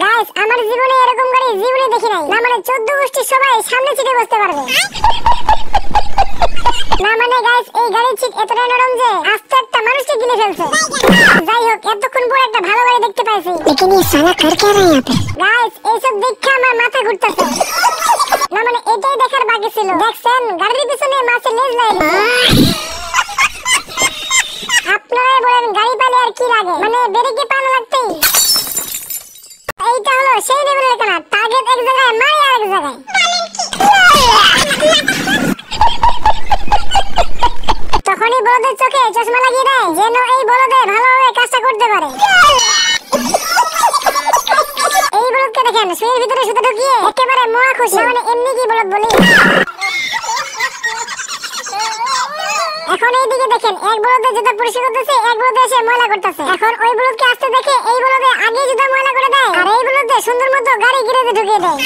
Guys আমার জীবনে এরকম গাড়ি জীবনে দেখি নাই। না মানে 14 গোষ্ঠীর সবাই সামনে সিটে বসতে পারবে। না মানে গাইস এই গাড়ির সিট এতটাই নরম যে আস্তে একটা মানুষকে গিলে ফেলছে। যাই হোক এতক্ষণ পর একটা ভালো গাড়ি দেখতে পাইছি। लेकिन ये साला कर क्या रहा है यहाँ पे? গাইস এইসব দেখে আমার মাথা ঘুরতেছে। না মানে এটাই দেখার বাকি ছিল। দেখছেন গাড়ির পিছনে মাছের লেজ লাগানো। আপনারাই বলেন গাড়ি পালে আর কি লাগে, মানে ব্রেকে পা না লাগতেই। এইটা হলো সেই লেভেলের কানা, টার্গেট এক জায়গায় মারি আরেক জায়গায়। তখনই বলদের চোখে চশমা লাগিয়ে দেয় যেন এই বলদে ভালোভাবে কাজটা করতে পারে। এই বলদকে দেখেন শুয়ের ভিতরে সুতা ঢুকিয়ে একেবারে মহা খুশি। মানে এমনি কি বলদ বলি। এখন এইদিকে দেখেন এক বলদে জুতা পরিষ্কার করতেছে, এক বলদে এসে ময়লা করতেছে। এখন ওই বলদকে আসতে দেখে এই বলদে আগে জুতা ময়লা করে দেয় আর এই বলদে সুন্দর মতো গাড়ি গিরেতে ঢুকিয়ে দেয়।